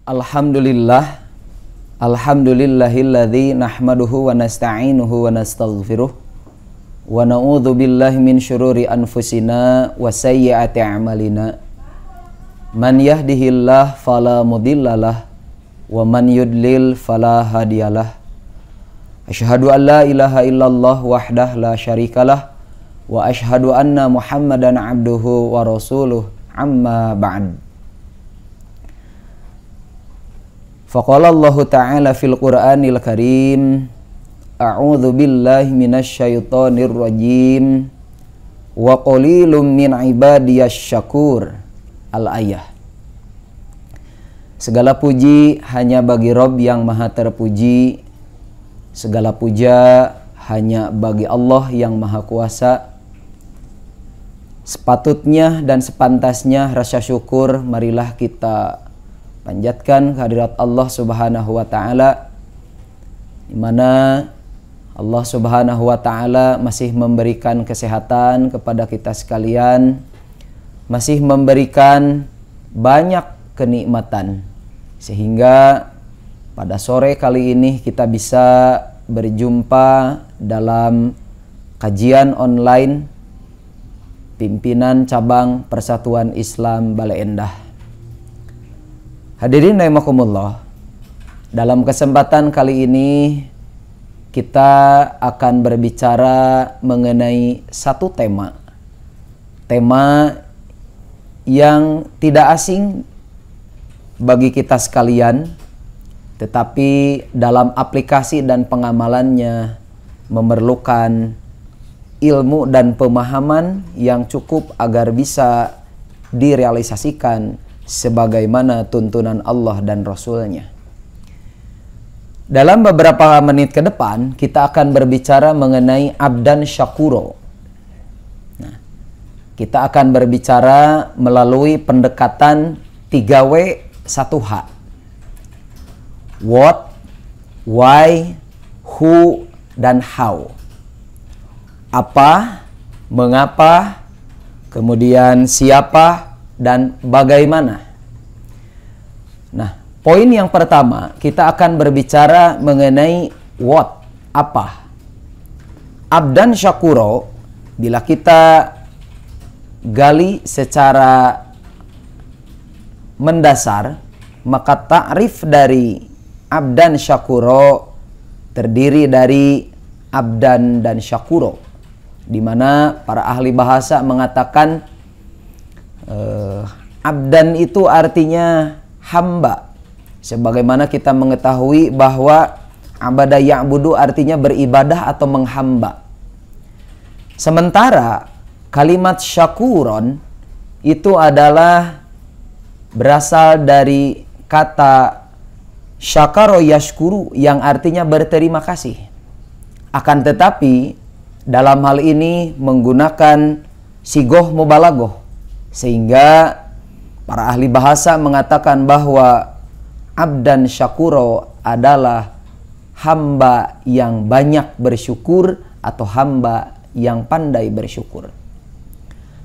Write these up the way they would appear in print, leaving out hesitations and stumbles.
Alhamdulillah, alhamdulillahilladzi nahmaduhu wa nasta'inuhu wa nastaghfiruh wa na'udzu billahi min syururi anfusina wa sayyiati a'malina. Man yahdihillah fala mudhillalah wa man yudlil fala hadiyalah. Asyhadu an la ilaha illallah wahdah la syarikalah wa asyhadu anna Muhammadan abduhu wa rasuluh, amma ba'd. Faqala Allah Ta'ala fil Qur'anil Karim, a'udzu billahi minasy syaithanir rajim wa qalilum min ibadiyasy syakur. Al-ayah. Segala puji hanya bagi Rabb yang maha terpuji. Segala puja hanya bagi Allah yang maha kuasa. Sepatutnya dan sepantasnya rasa syukur marilah kita panjatkan kehadirat Allah Subhanahu wa Ta'ala, di mana Allah Subhanahu wa Ta'ala masih memberikan kesehatan kepada kita sekalian, masih memberikan banyak kenikmatan, sehingga pada sore kali ini kita bisa berjumpa dalam kajian online pimpinan cabang Persatuan Islam Bale Endah. Hadirin rahimakumullah, dalam kesempatan kali ini kita akan berbicara mengenai satu tema yang tidak asing bagi kita sekalian, tetapi dalam aplikasi dan pengamalannya memerlukan ilmu dan pemahaman yang cukup agar bisa direalisasikan sebagaimana tuntunan Allah dan Rasul-Nya. Dalam beberapa menit ke depan kita akan berbicara mengenai abdan syakuro. Nah, kita akan berbicara melalui pendekatan 3W 1H. What, why, who, dan how. Apa, mengapa, kemudian siapa, dan bagaimana. Nah, poin yang pertama kita akan berbicara mengenai what, apa. Abdan syakuro, bila kita gali secara mendasar, maka ta'rif dari abdan syakuro terdiri dari abdan dan syakuro, di mana para ahli bahasa mengatakan abdan itu artinya hamba, sebagaimana kita mengetahui bahwa abada ya'budu artinya beribadah atau menghamba. Sementara kalimat syakuron itu adalah berasal dari kata syakaro yashkuru yang artinya berterima kasih. Akan tetapi dalam hal ini menggunakan sigoh mubalaghah, sehingga para ahli bahasa mengatakan bahwa abdan syakuro adalah hamba yang banyak bersyukur atau hamba yang pandai bersyukur.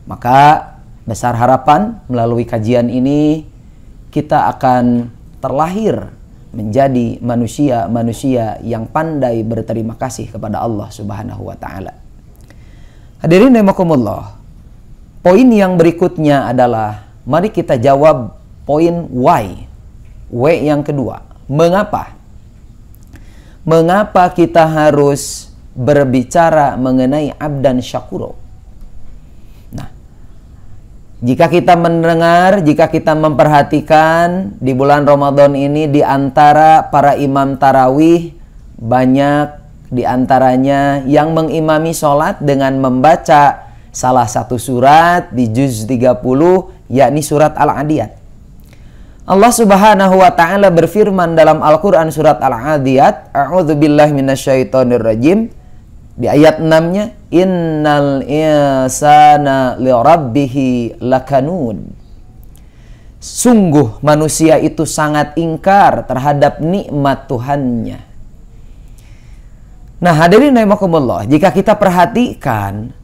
Maka besar harapan melalui kajian ini kita akan terlahir menjadi manusia-manusia yang pandai berterima kasih kepada Allah Subhanahu wa Ta'ala. Hadirin rahimakumullah, poin yang berikutnya adalah mari kita jawab poin why. W yang kedua, mengapa? Mengapa kita harus berbicara mengenai abdan syakuro? Nah, jika kita mendengar, jika kita memperhatikan di bulan Ramadan ini, di antara para imam tarawih banyak di antaranya yang mengimami sholat dengan membaca salah satu surat di juz 30, yakni surat Al-Adiyat. Allah Subhanahu wa Ta'ala berfirman dalam Al-Quran surat Al-Adiyat, a'udzu billahi minasyaitonir rajim, di ayat 6-nya, innal insana lirabbihi lakanud. Sungguh manusia itu sangat ingkar terhadap nikmat Tuhannya. Nah, hadirin rahimakumullah, jika kita perhatikan,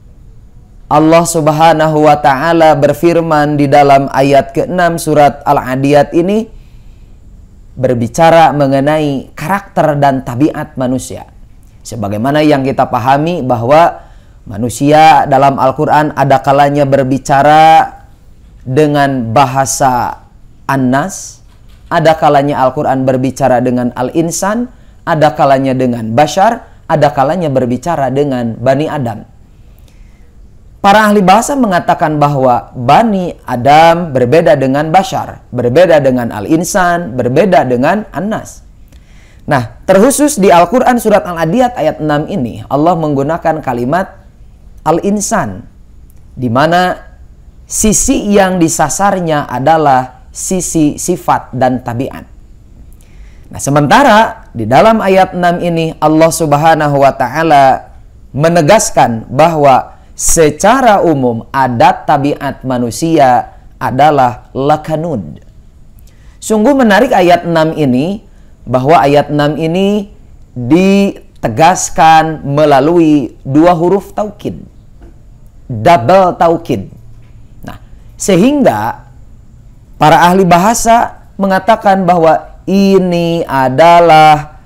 Allah Subhanahu wa Ta'ala berfirman di dalam ayat ke-6 surat Al-Adiyat ini, berbicara mengenai karakter dan tabiat manusia. Sebagaimana yang kita pahami bahwa manusia dalam Al-Quran ada kalanya berbicara dengan bahasa An-Nas, ada kalanya Al-Quran berbicara dengan Al-Insan, ada kalanya dengan Bashar, ada kalanya berbicara dengan Bani Adam. Para ahli bahasa mengatakan bahwa Bani Adam berbeda dengan Bashar, berbeda dengan Al-Insan, berbeda dengan An-Nas. Nah, terkhusus di Al-Quran surat Al-Adiyat ayat 6 ini, Allah menggunakan kalimat Al-Insan, di mana sisi yang disasarnya adalah sisi sifat dan tabiat. Nah, sementara di dalam ayat 6 ini Allah Subhanahu wa taala menegaskan bahwa secara umum adat tabiat manusia adalah lakanud. Sungguh menarik ayat 6 ini, bahwa ayat 6 ini ditegaskan melalui dua huruf taukid, double taukid. Nah, sehingga para ahli bahasa mengatakan bahwa ini adalah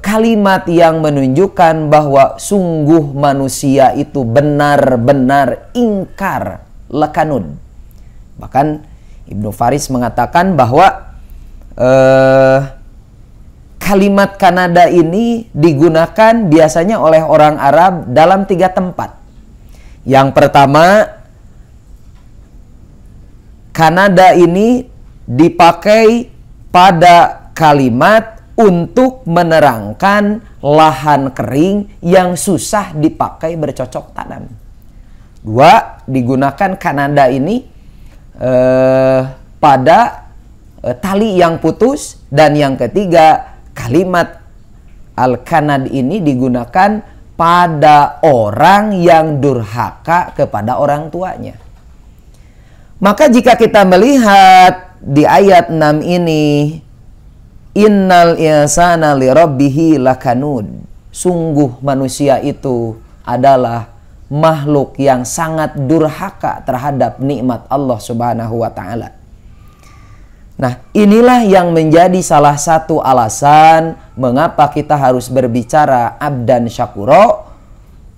kalimat yang menunjukkan bahwa sungguh manusia itu benar-benar ingkar lakanud. Bahkan Ibnu Faris mengatakan bahwa kalimat Kanada ini digunakan biasanya oleh orang Arab dalam 3 tempat. Yang pertama, Kanada ini dipakai pada kalimat untuk menerangkan lahan kering yang susah dipakai bercocok tanam. 2, digunakan Kanada ini pada tali yang putus. Dan yang ketiga, kalimat al-kanad ini digunakan pada orang yang durhaka kepada orang tuanya. Maka jika kita melihat di ayat 6 ini, innal insana lirabbihi lakanud, sungguh manusia itu adalah makhluk yang sangat durhaka terhadap nikmat Allah Subhanahu wa taala. Nah, inilah yang menjadi salah satu alasan mengapa kita harus berbicara abdan syakuro.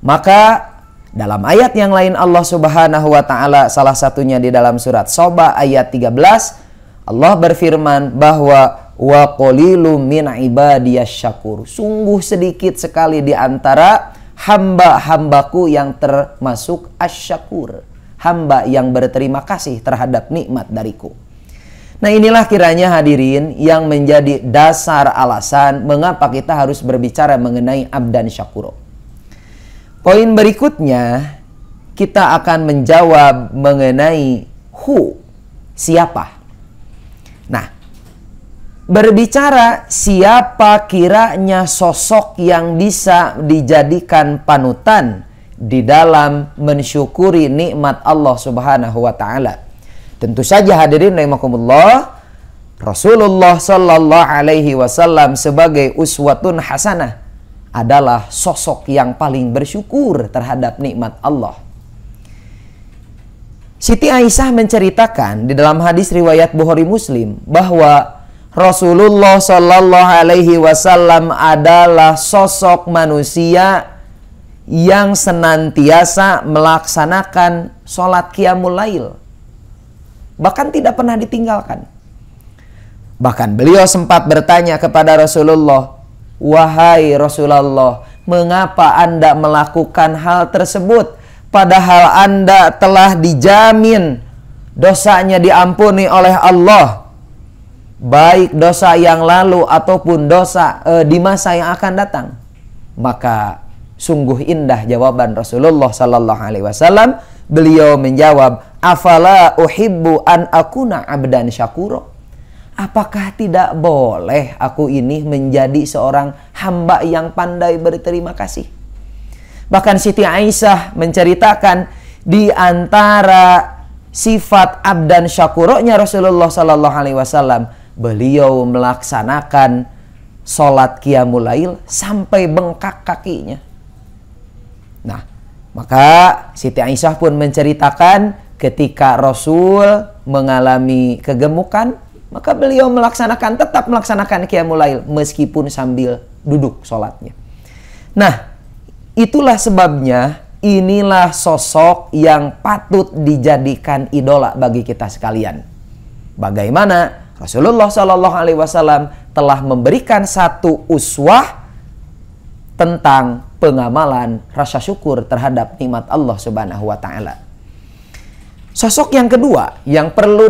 Maka dalam ayat yang lain Allah Subhanahu wa taala, salah satunya di dalam surat Soba ayat 13, Allah berfirman bahwa wa qalilum min ibadiyas syakur, sungguh sedikit sekali di antara hamba-hambaku yang termasuk asyakur, hamba yang berterima kasih terhadap nikmat dariku. Nah, inilah kiranya hadirin yang menjadi dasar alasan mengapa kita harus berbicara mengenai abdan syakuro. Poin berikutnya, kita akan menjawab mengenai who, siapa. Nah, berbicara siapa kiranya sosok yang bisa dijadikan panutan di dalam mensyukuri nikmat Allah Subhanahu wa taala. Tentu saja hadirin rahimakumullah, Rasulullah sallallahu alaihi wasallam sebagai uswatun hasanah adalah sosok yang paling bersyukur terhadap nikmat Allah. Siti Aisyah menceritakan di dalam hadis riwayat Bukhari Muslim bahwa Rasulullah sallallahu alaihi wasallam adalah sosok manusia yang senantiasa melaksanakan sholat qiyamul lail, bahkan tidak pernah ditinggalkan. Bahkan beliau sempat bertanya kepada Rasulullah, wahai Rasulullah, mengapa Anda melakukan hal tersebut padahal Anda telah dijamin dosanya diampuni oleh Allah, baik dosa yang lalu ataupun dosa di masa yang akan datang? Maka sungguh indah jawaban Rasulullah sallallahu alaihi wasallam. Beliau menjawab, afala uhibbu an akuna abdan syakuro, apakah tidak boleh aku ini menjadi seorang hamba yang pandai berterima kasih? Bahkan Siti Aisyah menceritakan di antara sifat abdan syakuronya Rasulullah sallallahu alaihi wasallam, beliau melaksanakan sholat qiyamul lail sampai bengkak kakinya. Nah, maka Siti Aisyah pun menceritakan ketika Rasul mengalami kegemukan, maka beliau tetap melaksanakan qiyamul lail meskipun sambil duduk sholatnya. Nah, itulah sebabnya inilah sosok yang patut dijadikan idola bagi kita sekalian. Bagaimana Rasulullah Shallallahu Alaihi Wasallam telah memberikan satu uswah tentang pengamalan rasa syukur terhadap nikmat Allah Subhanahu wa taala. Sosok yang kedua yang perlu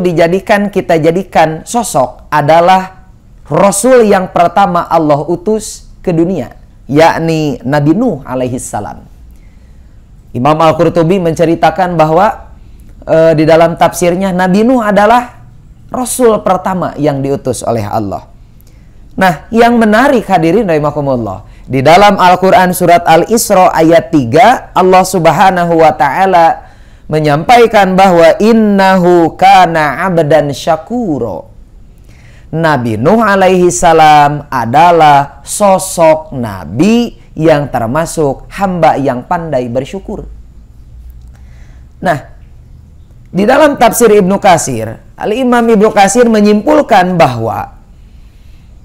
kita jadikan sosok adalah Rasul yang pertama Allah utus ke dunia, yakni Nabi Nuh alaihi salam. Imam Al-Qurtubi menceritakan bahwa di dalam tafsirnya Nabi Nuh adalah Rasul pertama yang diutus oleh Allah. Nah, yang menarik hadirin rahimakumullah, di dalam Al-Quran surat Al-Isra ayat 3, Allah Subhanahu wa ta'ala menyampaikan bahwa innahu kana abdan syakuro. Nabi Nuh alaihi salam adalah sosok nabi yang termasuk hamba yang pandai bersyukur. Nah, di dalam tafsir Ibnu Katsir, Al-Imam Ibnu Katsir menyimpulkan bahwa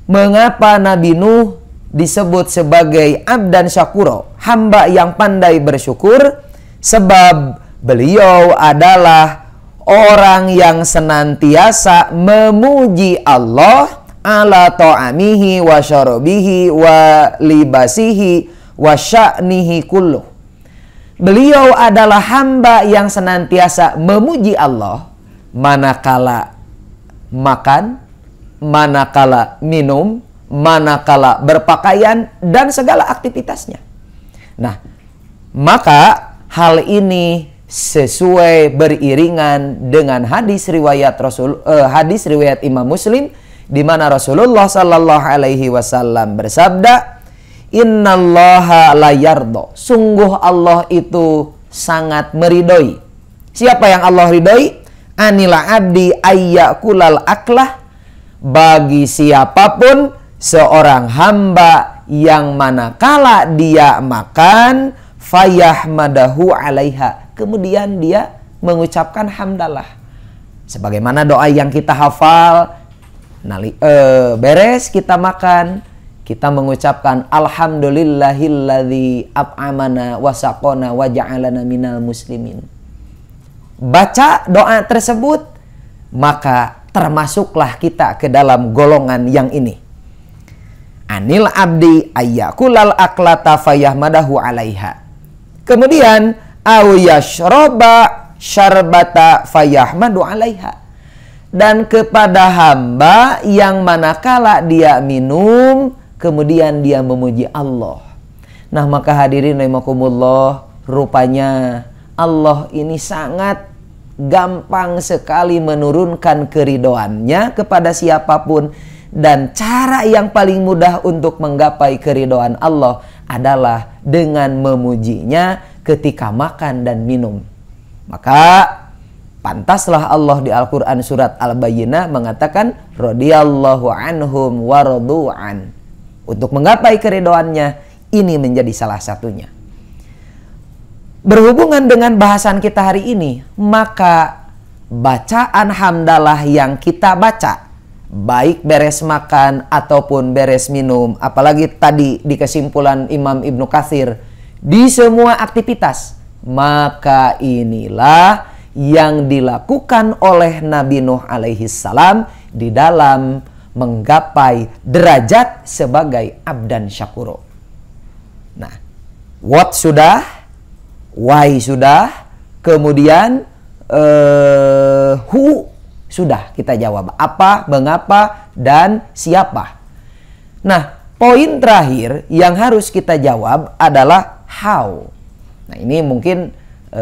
mengapa Nabi Nuh disebut sebagai abdan syakuro, hamba yang pandai bersyukur, sebab beliau adalah orang yang senantiasa memuji Allah ala ta'amihi wa syarabihi wa libasihi wa sya'nihi kulluh. Beliau adalah hamba yang senantiasa memuji Allah manakala makan, manakala minum, manakala berpakaian, dan segala aktivitasnya. Nah, maka hal ini sesuai beriringan dengan hadis riwayat Imam Muslim, di mana Rasulullah Sallallahu Alaihi Wasallam bersabda, Innallaha la yardo. Sungguh Allah itu sangat meridoi. Siapa yang Allah ridoi? Anila abdi ayyakulal aklah. Bagi siapapun seorang hamba yang manakala dia makan fayahmadahu alaiha, kemudian dia mengucapkan hamdalah. Sebagaimana doa yang kita hafal, beres kita makan, kita mengucapkan alhamdulillahilladzi at'amana wa saqona wa ja'alana minal muslimin. Baca doa tersebut, maka termasuklah kita ke dalam golongan yang ini. Anil abdi ayyakulal aklata fayahmadahu alaiha. Kemudian au yashroba syarbata fayahmadu alaiha. Dan kepada hamba yang manakala dia minum, kemudian dia memuji Allah. Nah, maka hadirin rahimakumullah, rupanya Allah ini sangat gampang sekali menurunkan keridhoannya kepada siapapun. Dan cara yang paling mudah untuk menggapai keridhaan Allah adalah dengan memujinya ketika makan dan minum. Maka pantaslah Allah di Al-Quran surat Al-Bayyinah mengatakan radhiyallahu anhum wa radu'an. Untuk menggapai keridhaannya, ini menjadi salah satunya. Berhubungan dengan bahasan kita hari ini, maka bacaan hamdalah yang kita baca, baik beres makan ataupun beres minum, apalagi tadi di kesimpulan Imam Ibnu Katsir, di semua aktivitas, maka inilah yang dilakukan oleh Nabi Nuh alaihi salam di dalam menggapai derajat sebagai abdan syakuro. Nah, what sudah, why sudah, kemudian who sudah kita jawab. Apa, mengapa, dan siapa. Nah, poin terakhir yang harus kita jawab adalah how. Nah, ini mungkin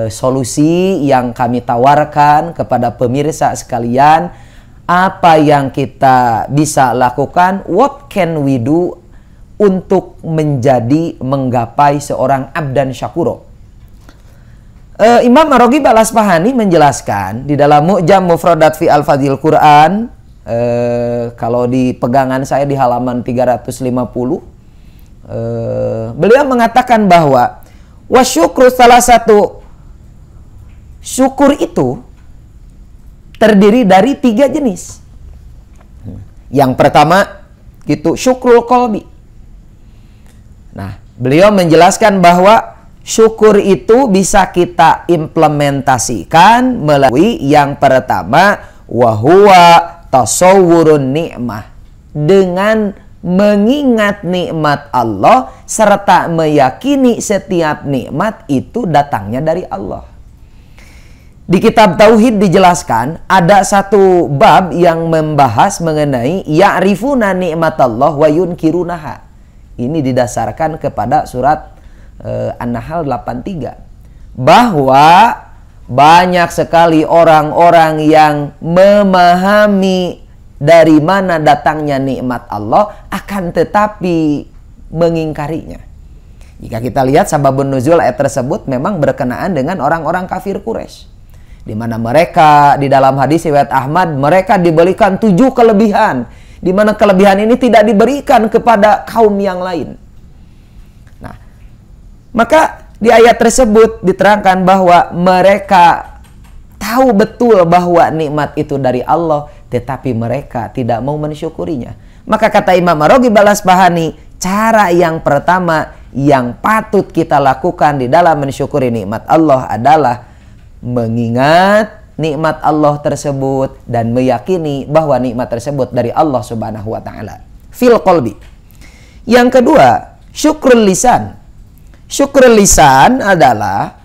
solusi yang kami tawarkan kepada pemirsa sekalian. Apa yang kita bisa lakukan? What can we do untuk menggapai seorang abdan syakuro? Imam Ar-Raghib Al-Asfahani menjelaskan di dalam Mu'jam Mufradat fi Al-Fadhil Quran, kalau di pegangan saya di halaman 350, beliau mengatakan bahwa wasyukru, salah satu syukur itu terdiri dari 3 jenis. Yang pertama itu syukrul qalbi. Nah, beliau menjelaskan bahwa syukur itu bisa kita implementasikan melalui yang pertama, wahuwa tasawwurun ni'mah, dengan mengingat nikmat Allah serta meyakini setiap nikmat itu datangnya dari Allah. Di kitab Tauhid dijelaskan ada satu bab yang membahas mengenai ya'rifuna nikmatallah wa yunkirunaha. Ini didasarkan kepada surat An-Nahl 83. Bahwa banyak sekali orang-orang yang memahami dari mana datangnya nikmat Allah akan tetapi mengingkarinya. Jika kita lihat sababun nuzul ayat tersebut memang berkenaan dengan orang-orang kafir Quraisy, di mana mereka di dalam hadis riwayat Ahmad mereka diberikan 7 kelebihan, di mana kelebihan ini tidak diberikan kepada kaum yang lain. Nah, maka di ayat tersebut diterangkan bahwa mereka tahu betul bahwa nikmat itu dari Allah, tetapi mereka tidak mau mensyukurinya. Maka kata Imam Ar-Raghib Al-Asbahani, cara yang pertama yang patut kita lakukan di dalam mensyukuri nikmat Allah adalah mengingat nikmat Allah tersebut dan meyakini bahwa nikmat tersebut dari Allah Subhanahu wa taala fil qalbi. Yang kedua, syukrul lisan. Syukrul lisan adalah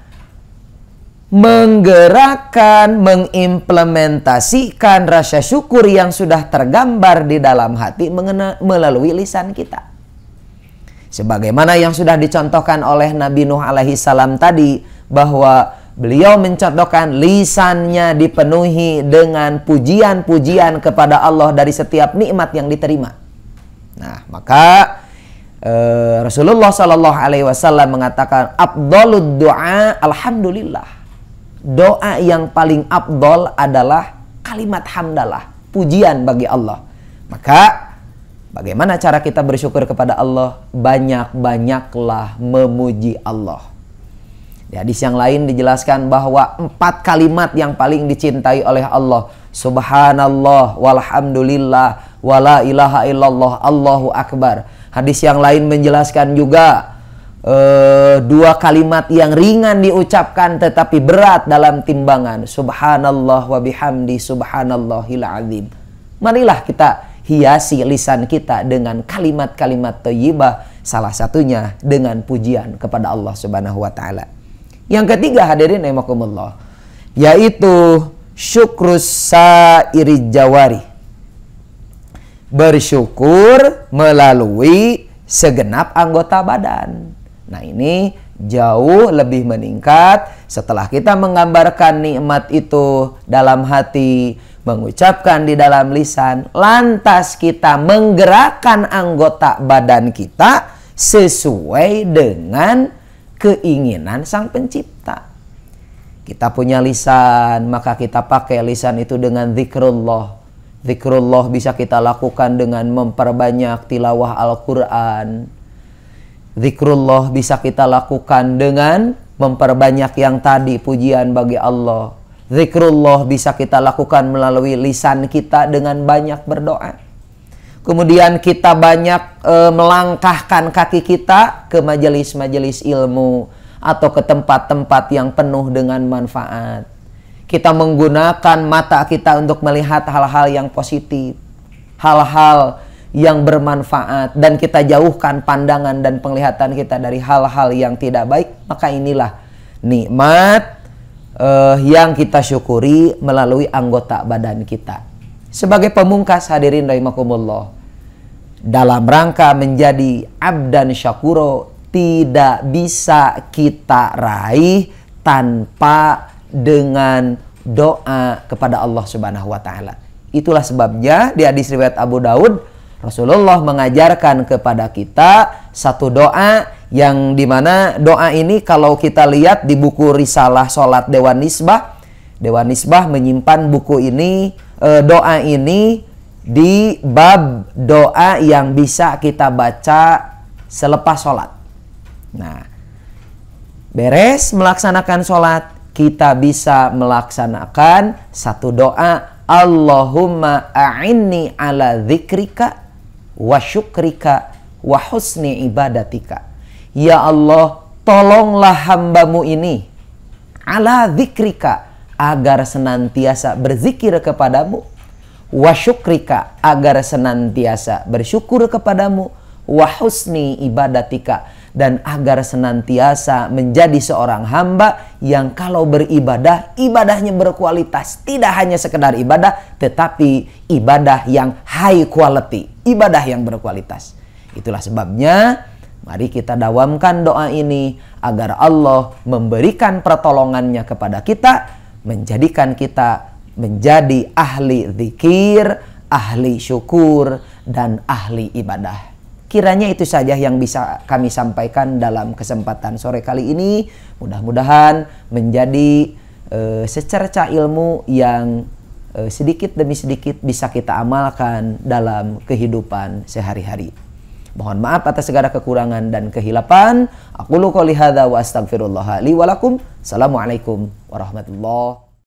menggerakkan, mengimplementasikan rasa syukur yang sudah tergambar di dalam hati melalui lisan kita. Sebagaimana yang sudah dicontohkan oleh Nabi Nuh alaihi salam tadi, bahwa beliau mencontohkan lisannya dipenuhi dengan pujian-pujian kepada Allah dari setiap nikmat yang diterima. Nah, maka Rasulullah Shallallahu Alaihi Wasallam mengatakan, afdhalud du'a alhamdulillah. Doa yang paling afdol adalah kalimat hamdalah, pujian bagi Allah. Maka bagaimana cara kita bersyukur kepada Allah? Banyak-banyaklah memuji Allah. Di hadis yang lain dijelaskan bahwa 4 kalimat yang paling dicintai oleh Allah: Subhanallah, walhamdulillah, wala ilaha illallah, Allahu akbar. Hadis yang lain menjelaskan juga 2 kalimat yang ringan diucapkan tetapi berat dalam timbangan: Subhanallah wa bihamdi subhanallahil azim. Marilah kita hiasi lisan kita dengan kalimat-kalimat thayyibah, salah satunya dengan pujian kepada Allah Subhanahu wa taala. Yang ketiga, hadirin rahimakumullah, yaitu syukrus sairi jawari. Bersyukur melalui segenap anggota badan. Nah, ini jauh lebih meningkat setelah kita menggambarkan nikmat itu dalam hati, mengucapkan di dalam lisan, lantas kita menggerakkan anggota badan kita sesuai dengan keinginan Sang Pencipta. Kita punya lisan, maka kita pakai lisan itu dengan zikrullah. Zikrullah bisa kita lakukan dengan memperbanyak tilawah Al-Quran. Zikrullah bisa kita lakukan dengan memperbanyak yang tadi, pujian bagi Allah. Zikrullah bisa kita lakukan melalui lisan kita dengan banyak berdoa. Kemudian kita banyak melangkahkan kaki kita ke majelis-majelis ilmu atau ke tempat-tempat yang penuh dengan manfaat. Kita menggunakan mata kita untuk melihat hal-hal yang positif, hal-hal yang bermanfaat, dan kita jauhkan pandangan dan penglihatan kita dari hal-hal yang tidak baik. Maka inilah nikmat yang kita syukuri melalui anggota badan kita. Sebagai pemungkas, hadirin rahimakumullah, dalam rangka menjadi abdan syakuro, tidak bisa kita raih tanpa dengan doa kepada Allah Subhanahu wa taala. Itulah sebabnya di hadis riwayat Abu Daud, Rasulullah mengajarkan kepada kita satu doa yang dimana doa ini kalau kita lihat di buku Risalah Salat Dewan Nisbah, Dewan Nisbah menyimpan buku ini, doa ini di bab doa yang bisa kita baca selepas sholat. Nah, beres melaksanakan sholat, kita bisa melaksanakan satu doa Allahumma a'inni ala dzikrika wa syukrika wa husni ibadatika. Ya Allah, tolonglah hambamu ini ala dzikrika, agar senantiasa berzikir kepadamu, wa syukrika, agar senantiasa bersyukur kepadamu, wa husni ibadatika, dan agar senantiasa menjadi seorang hamba yang kalau beribadah, ibadahnya berkualitas. Tidak hanya sekedar ibadah, tetapi ibadah yang high quality, ibadah yang berkualitas. Itulah sebabnya mari kita dawamkan doa ini agar Allah memberikan pertolongannya kepada kita, menjadikan kita menjadi ahli zikir, ahli syukur, dan ahli ibadah. Kiranya itu saja yang bisa kami sampaikan dalam kesempatan sore kali ini. Mudah-mudahan menjadi secerca ilmu yang sedikit demi sedikit bisa kita amalkan dalam kehidupan sehari-hari. Mohon maaf atas segala kekurangan dan kehilapan. Aqulu qouli hadza wa astaghfirullah li wa lakum. Assalamualaikum warahmatullahi